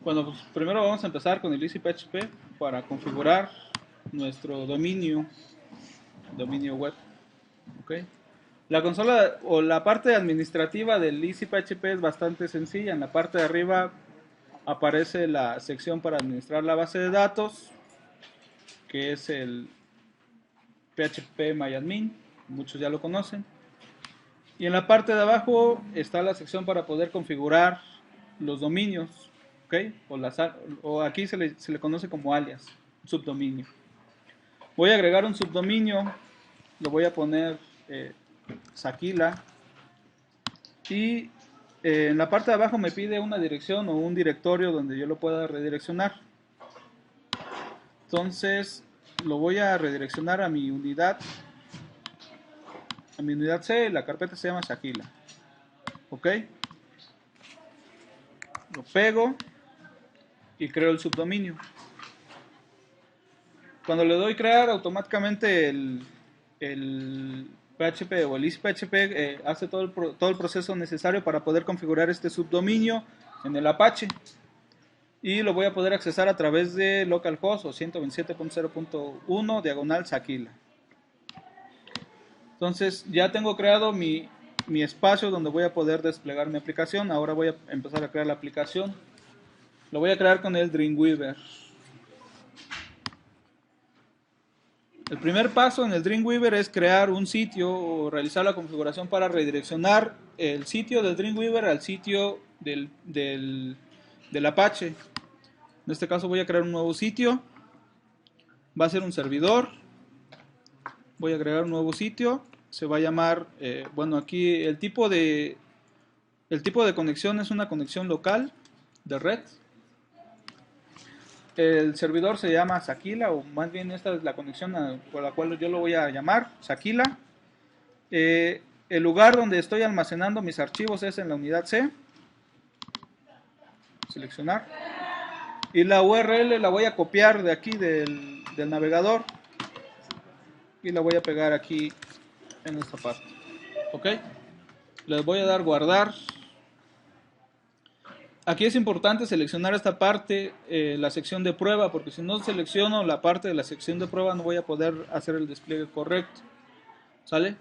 Bueno, pues primero vamos a empezar con el EasyPHP para configurar nuestro dominio web. ¿Ok? La consola o la parte administrativa del EasyPHP es bastante sencilla. En la parte de arriba aparece la sección para administrar la base de datos, que es el phpMyAdmin, muchos ya lo conocen. Y en la parte de abajo está la sección para poder configurar los dominios, ¿ok? O aquí se le conoce como alias, subdominio. Voy a agregar un subdominio, lo voy a poner Sakila, y en la parte de abajo me pide una dirección o un directorio donde yo lo pueda redireccionar. Entonces lo voy a redireccionar a mi unidad C. La carpeta se llama Sakila. ¿Ok? Lo pego y creo el subdominio. Cuando le doy crear, automáticamente el PHP o el EasyPHP hace todo el proceso necesario para poder configurar este subdominio en el Apache. Y lo voy a poder accesar a través de localhost o 127.0.1 diagonal Sakila. Entonces ya tengo creado mi espacio donde voy a poder desplegar mi aplicación. Ahora voy a empezar a crear la aplicación. Lo voy a crear con el Dreamweaver. El primer paso en el Dreamweaver es crear un sitio o realizar la configuración para redireccionar el sitio del Dreamweaver al sitio del Apache. En este caso voy a crear un nuevo sitio. Va a ser un servidor. Voy a agregar un nuevo sitio. Se va a llamar, bueno, aquí el tipo de conexión es una conexión local de red. El servidor se llama Sakila, o más bien esta es la conexión por la cual yo lo voy a llamar Sakila. El lugar donde estoy almacenando mis archivos es en la unidad C. Seleccionar. Y la URL la voy a copiar de aquí del navegador. Y la voy a pegar aquí en esta parte. ¿Ok? Les voy a dar guardar. Aquí es importante seleccionar esta parte, la sección de prueba, porque si no selecciono la parte de la sección de prueba no voy a poder hacer el despliegue correcto. ¿Sale?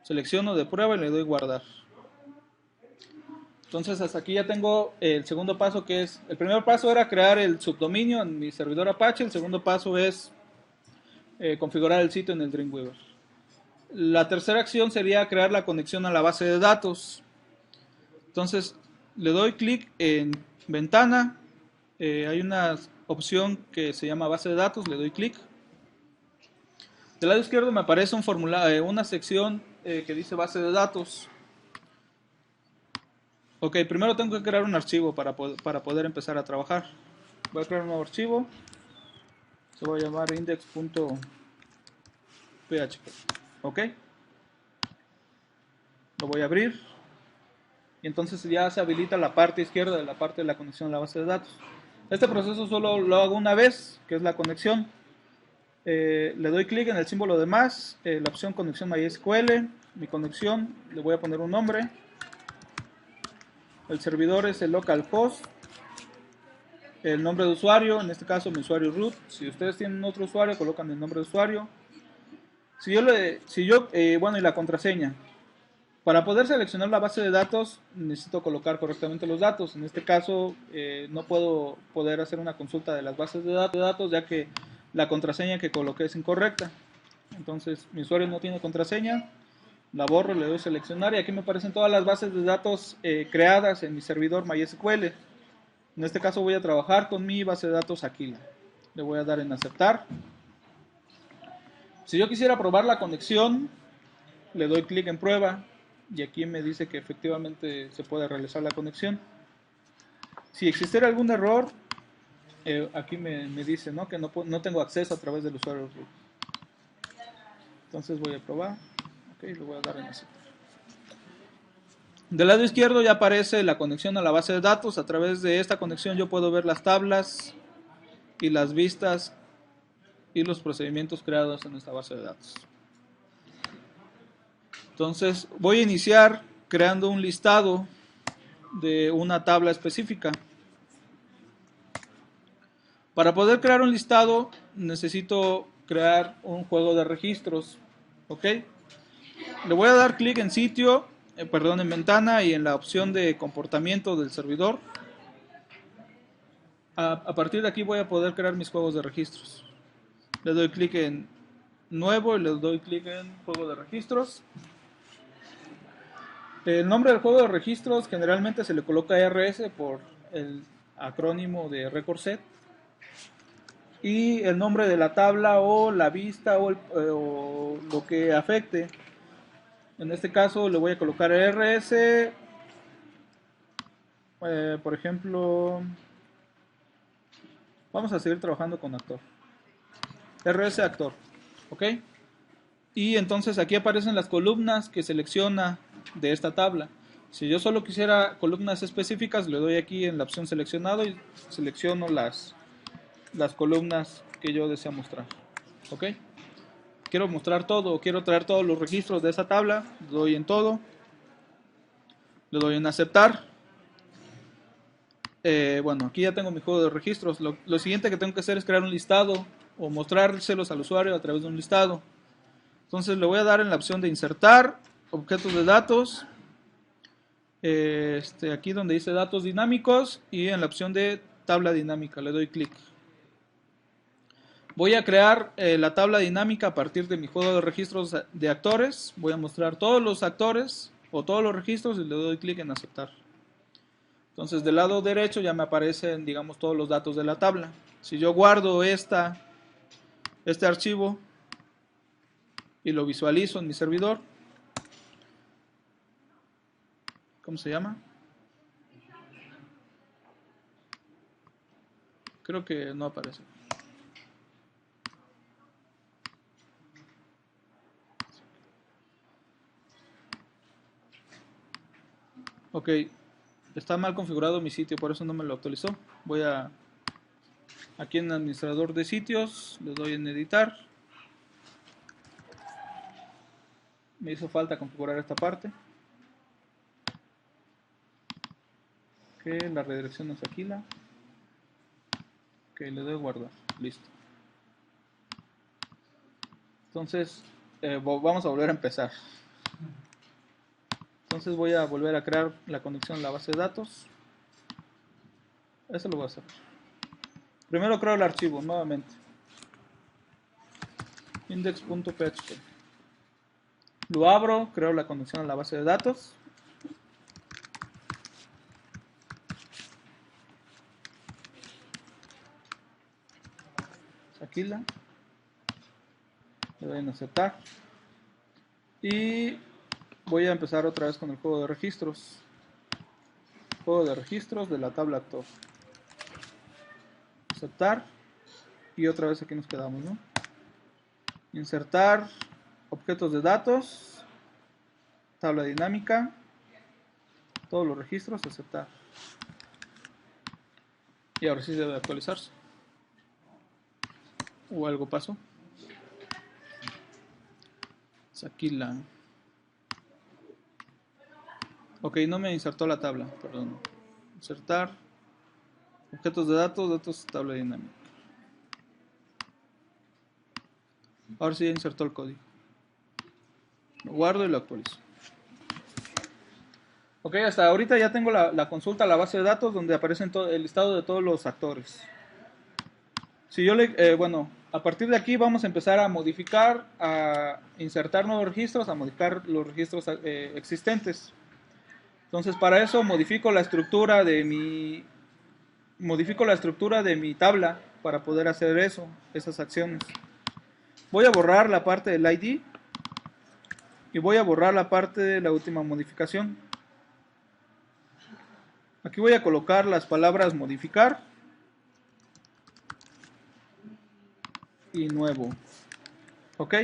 Selecciono de prueba y le doy guardar. Entonces hasta aquí ya tengo el segundo paso, que es, el primer paso era crear el subdominio en mi servidor Apache, el segundo paso es configurar el sitio en el Dreamweaver. La tercera acción sería crear la conexión a la base de datos. Entonces le doy clic en ventana, hay una opción que se llama base de datos, le doy clic. Del lado izquierdo me aparece un formulario, una sección que dice base de datos. Ok, primero tengo que crear un archivo para poder empezar a trabajar. Voy a crear un nuevo archivo. Se va a llamar index.php. Ok. Lo voy a abrir. Y entonces ya se habilita la parte izquierda de la parte de la conexión a la base de datos. Este proceso solo lo hago una vez, que es la conexión. Le doy clic en el símbolo de más, la opción conexión MySQL, mi conexión, le voy a poner un nombre. El servidor es el localhost. El nombre de usuario, en este caso mi usuario root. Si ustedes tienen otro usuario, colocan el nombre de usuario. Bueno, y la contraseña. Para poder seleccionar la base de datos, necesito colocar correctamente los datos. En este caso, no puedo hacer una consulta de las bases de datos, ya que la contraseña que coloqué es incorrecta. Entonces, mi usuario no tiene contraseña. La borro, le doy a seleccionar y aquí me aparecen todas las bases de datos creadas en mi servidor MySQL. En este caso voy a trabajar con mi base de datos Aquila. Le voy a dar en aceptar. Si yo quisiera probar la conexión, le doy clic en prueba y aquí me dice que efectivamente se puede realizar la conexión. Si existiera algún error, aquí me dice, ¿no?, que no tengo acceso a través del usuario root. Entonces voy a probar. Ok, le voy a dar en aceptar. Del lado izquierdo ya aparece la conexión a la base de datos. A través de esta conexión yo puedo ver las tablas y las vistas y los procedimientos creados en esta base de datos. Entonces voy a iniciar creando un listado de una tabla específica. Para poder crear un listado necesito crear un juego de registros. ¿Ok? Le voy a dar clic en sitio, perdón, en ventana y en la opción de comportamiento del servidor. A partir de aquí voy a poder crear mis juegos de registros. Le doy clic en nuevo y le doy clic en juego de registros. El nombre del juego de registros generalmente se le coloca RS por el acrónimo de record set. Y el nombre de la tabla o la vista o lo que afecte. En este caso le voy a colocar RS, por ejemplo, vamos a seguir trabajando con actor. RS actor, ¿ok? Y entonces aquí aparecen las columnas que selecciona de esta tabla. Si yo solo quisiera columnas específicas, le doy aquí en la opción seleccionado y selecciono las columnas que yo deseo mostrar, ¿ok? Quiero mostrar todo o quiero traer todos los registros de esa tabla, le doy en todo, le doy en aceptar. Bueno, aquí ya tengo mi juego de registros. Lo siguiente que tengo que hacer es crear un listado o mostrárselos al usuario a través de un listado. Entonces le voy a dar en la opción de insertar, objetos de datos, aquí donde dice datos dinámicos y en la opción de tabla dinámica le doy clic. Voy a crear la tabla dinámica a partir de mi juego de registros de actores. Voy a mostrar todos los actores o todos los registros y le doy clic en aceptar. Entonces del lado derecho ya me aparecen, digamos, todos los datos de la tabla. Si yo guardo este archivo y lo visualizo en mi servidor, ¿cómo se llama? Creo que no aparece. Ok, está mal configurado mi sitio, por eso no me lo actualizó. Voy a aquí en administrador de sitios, le doy en editar. Me hizo falta configurar esta parte. Ok, la redirección es aquí. Ok, le doy guardar. Listo. Entonces, vamos a volver a empezar. Entonces voy a volver a crear la conexión a la base de datos. Eso lo voy a hacer. Primero creo el archivo nuevamente. Index.php. Lo abro, creo la conexión a la base de datos. Aquí le doy en aceptar. Y voy a empezar otra vez con el juego de registros. Juego de registros de la tabla actor. Aceptar. Y otra vez aquí nos quedamos, ¿no? Insertar objetos de datos. Tabla dinámica. Todos los registros, aceptar. Y ahora sí debe actualizarse. O algo pasó. Aquí la... Ok, no me insertó la tabla, perdón. Insertar. Objetos de datos, datos, tabla dinámica. Ahora sí ya insertó el código. Lo guardo y lo actualizo. Ok, hasta ahorita ya tengo la consulta a la base de datos donde aparece el listado de todos los actores. Si yo bueno, a partir de aquí vamos a empezar a modificar, a insertar nuevos registros, a modificar los registros existentes. Entonces para eso modifico la estructura de mi tabla para poder hacer esas acciones. Voy a borrar la parte del ID y voy a borrar la parte de la última modificación. Aquí voy a colocar las palabras modificar y nuevo. ¿Ok?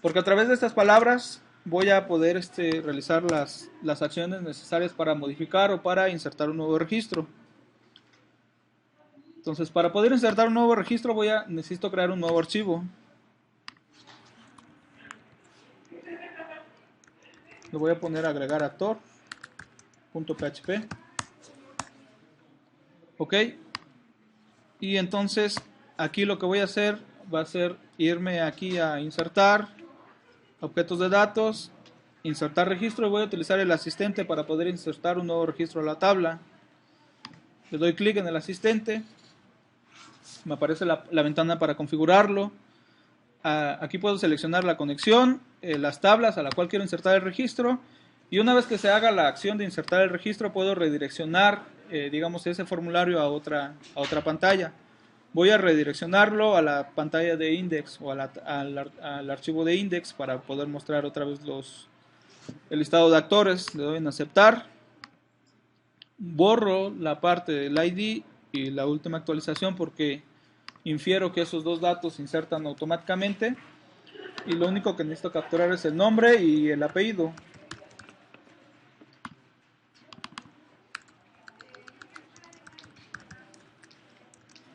Porque a través de estas palabras voy a poder realizar las acciones necesarias para modificar o para insertar un nuevo registro. Entonces, para poder insertar un nuevo registro necesito crear un nuevo archivo. Le voy a poner agregar actor.php. Ok. Y entonces aquí lo que voy a hacer va a ser irme aquí a insertar, objetos de datos, insertar registro, y voy a utilizar el asistente para poder insertar un nuevo registro a la tabla. Le doy clic en el asistente, me aparece la ventana para configurarlo. Aquí puedo seleccionar la conexión, las tablas a la cual quiero insertar el registro, y una vez que se haga la acción de insertar el registro puedo redireccionar digamos ese formulario a otra pantalla. Voy a redireccionarlo a la pantalla de index o al archivo de index para poder mostrar otra vez el listado de actores. Le doy en aceptar, borro la parte del ID y la última actualización porque infiero que esos dos datos se insertan automáticamente y lo único que necesito capturar es el nombre y el apellido.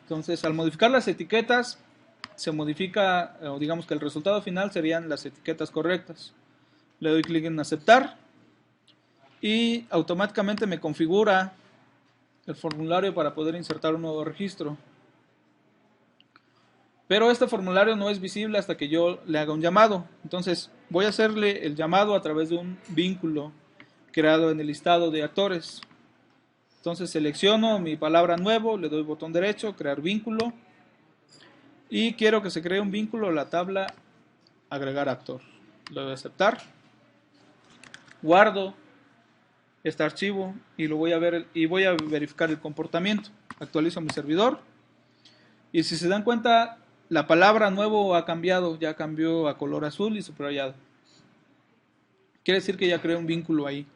Entonces, al modificar las etiquetas, se modifica, o digamos que el resultado final serían las etiquetas correctas. Le doy clic en aceptar y automáticamente me configura el formulario para poder insertar un nuevo registro. Pero este formulario no es visible hasta que yo le haga un llamado. Entonces voy a hacerle el llamado a través de un vínculo creado en el listado de actores. Entonces selecciono mi palabra nuevo, le doy botón derecho, crear vínculo, y quiero que se cree un vínculo a la tabla agregar actor. Le doy a aceptar, guardo este archivo y lo voy a ver y voy a verificar el comportamiento. Actualizo mi servidor y si se dan cuenta la palabra nuevo ha cambiado, ya cambió a color azul y subrayado. Quiere decir que ya creé un vínculo ahí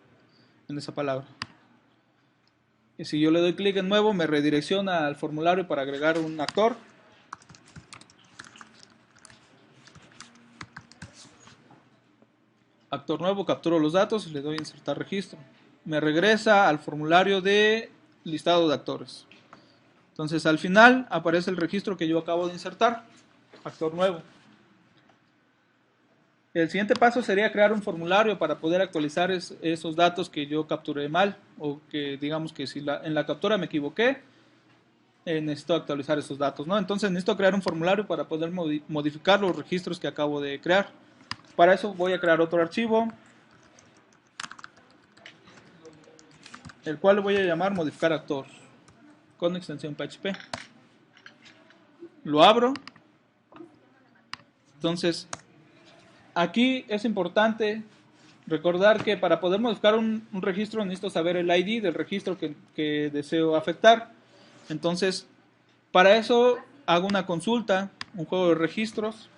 en esa palabra. Y si yo le doy clic en nuevo, me redirecciona al formulario para agregar un actor. Actor nuevo, capturo los datos y le doy a insertar registro. Me regresa al formulario de listado de actores. Entonces al final aparece el registro que yo acabo de insertar, actor nuevo. El siguiente paso sería crear un formulario para poder actualizar esos datos que yo capturé mal, o que digamos que si en la captura me equivoqué, necesito actualizar esos datos, ¿no? Entonces necesito crear un formulario para poder modificar los registros que acabo de crear. Para eso voy a crear otro archivo, el cual voy a llamar modificar actor, con extensión PHP. Lo abro. Entonces aquí es importante recordar que para poder modificar un registro necesito saber el ID del registro que deseo afectar. Entonces, para eso hago una consulta, un juego de registros,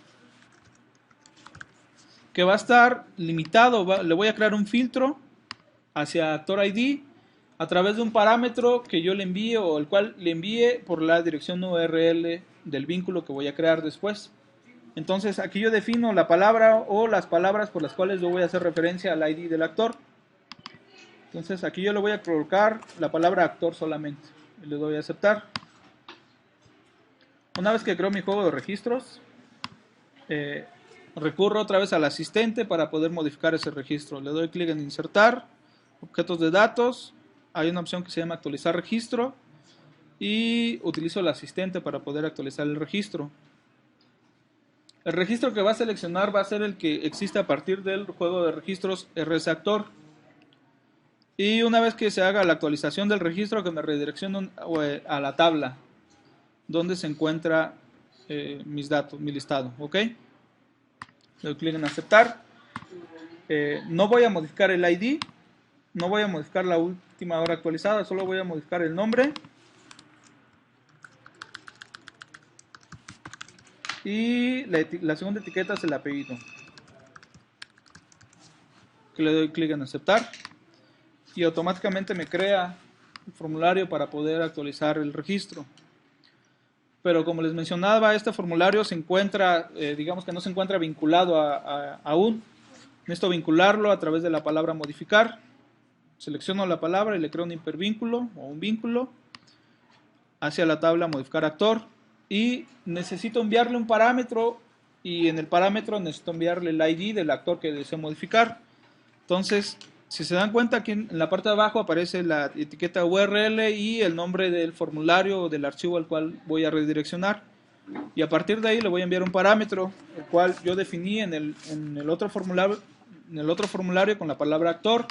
que va a estar limitado. Le voy a crear un filtro hacia actor ID a través de un parámetro que yo le envíe o el cual le envíe por la dirección URL del vínculo que voy a crear después. Entonces aquí yo defino la palabra o las palabras por las cuales yo voy a hacer referencia al ID del actor. Entonces aquí yo le voy a colocar la palabra actor solamente y le doy a aceptar. Una vez que creo mi juego de registros, recurro otra vez al asistente para poder modificar ese registro. Le doy clic en insertar, objetos de datos, hay una opción que se llama actualizar registro y utilizo el asistente para poder actualizar el registro. El registro que va a seleccionar va a ser el que existe a partir del juego de registros RSActor. Y una vez que se haga la actualización del registro, que me redireccione a la tabla donde se encuentra mis datos, mi listado. ¿Ok? Le doy clic en aceptar. No voy a modificar el ID, no voy a modificar la última hora actualizada, solo voy a modificar el nombre. Y la segunda etiqueta es el apellido. Que le doy clic en aceptar y automáticamente me crea el formulario para poder actualizar el registro. Pero como les mencionaba, este formulario se encuentra, digamos que no se encuentra vinculado aún. Necesito vincularlo a través de la palabra modificar. Selecciono la palabra y le creo un hipervínculo o un vínculo hacia la tabla modificar actor. Y necesito enviarle un parámetro y en el parámetro necesito enviarle el ID del actor que deseo modificar. Entonces Si se dan cuenta, aquí en la parte de abajo aparece la etiqueta URL y el nombre del formulario o del archivo al cual voy a redireccionar. Y a partir de ahí le voy a enviar un parámetro, el cual yo definí en el otro formulario con la palabra actor.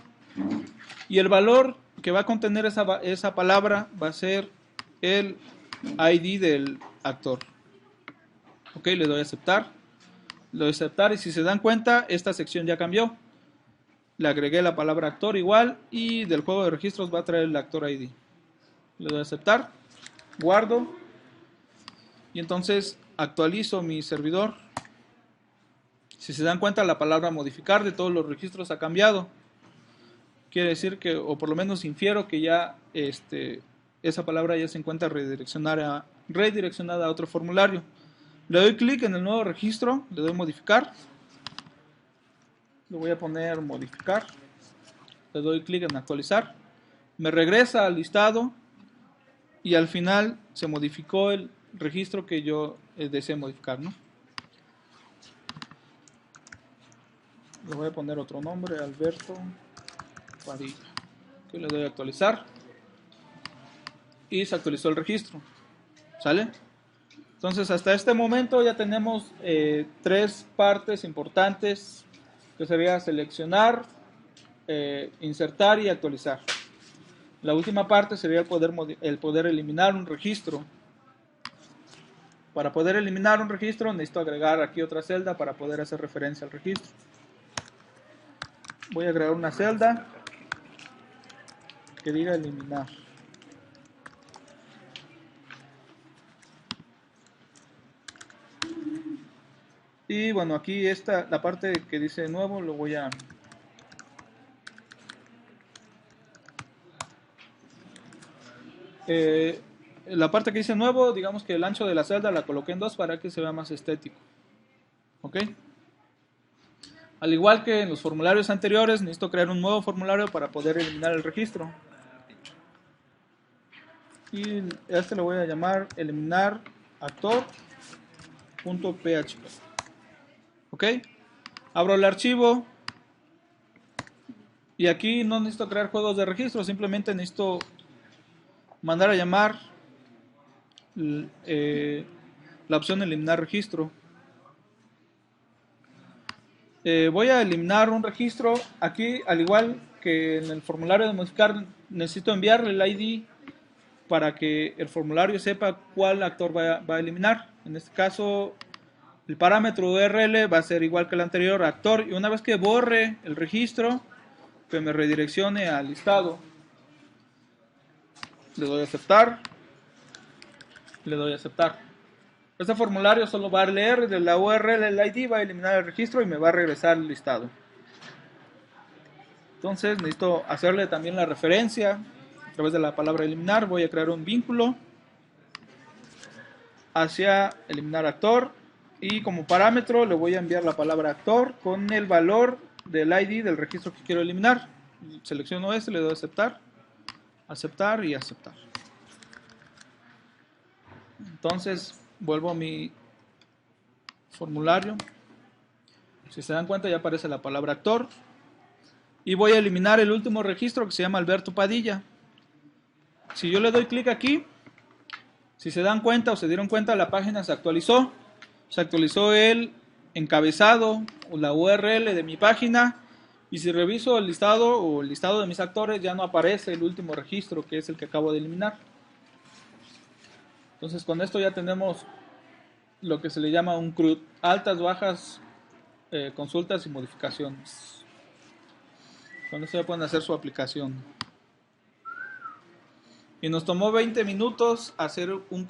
Y el valor que va a contener esa palabra va a ser el ID del actor. Ok, le doy a aceptar. Le doy a aceptar y si se dan cuenta, esta sección ya cambió. Le agregué la palabra actor igual y del juego de registros va a traer el actor ID. Le doy a aceptar. Guardo. Y entonces actualizo mi servidor. Si se dan cuenta, la palabra modificar de todos los registros ha cambiado. Quiere decir que, o por lo menos infiero que ya esa palabra ya se encuentra redireccionada a otro formulario. Le doy clic en el nuevo registro, le doy modificar. Le voy a poner modificar. Le doy clic en actualizar. Me regresa al listado y al final se modificó el registro que yo deseo modificar, ¿no? Le voy a poner otro nombre, Alberto Padilla. Aquí le doy a actualizar y se actualizó el registro. ¿Sale? Entonces hasta este momento ya tenemos tres partes importantes, que sería seleccionar, insertar y actualizar. La última parte sería el poder eliminar un registro. Para poder eliminar un registro necesito agregar aquí otra celda para poder hacer referencia al registro. Voy a agregar una celda que diga eliminar. Y bueno, aquí la parte que dice nuevo, lo voy a... la parte que dice nuevo, digamos que el ancho de la celda la coloqué en 2 para que se vea más estético. ¿Ok? Al igual que en los formularios anteriores, necesito crear un nuevo formulario para poder eliminar el registro. Y le voy a llamar eliminar actor.php. ¿Ok? Abro el archivo. Y aquí no necesito crear juegos de registro, simplemente necesito mandar a llamar la opción eliminar registro. Voy a eliminar un registro. Aquí, al igual que en el formulario de modificar, necesito enviarle el ID para que el formulario sepa cuál actor va a eliminar. En este caso, el parámetro URL va a ser igual que el anterior, actor, y una vez que borre el registro, que me redireccione al listado. Le doy a aceptar. Le doy a aceptar. Este formulario solo va a leer de la URL el ID, va a eliminar el registro y me va a regresar el listado. Entonces necesito hacerle también la referencia a través de la palabra eliminar. Voy a crear un vínculo hacia eliminar actor y como parámetro le voy a enviar la palabra actor con el valor del ID del registro que quiero eliminar. Selecciono este, le doy a aceptar, aceptar y aceptar. Entonces vuelvo a mi formulario. Si se dan cuenta ya aparece la palabra actor. Y voy a eliminar el último registro que se llama Alberto Padilla. Si yo le doy clic aquí, si se dan cuenta o se dieron cuenta, la página se actualizó. Se actualizó el encabezado o la URL de mi página. Y si reviso el listado o el listado de mis actores, ya no aparece el último registro, que es el que acabo de eliminar. Entonces con esto ya tenemos lo que se le llama un CRUD, altas, bajas, consultas y modificaciones. Con esto ya pueden hacer su aplicación. Y nos tomó 20 minutos hacer un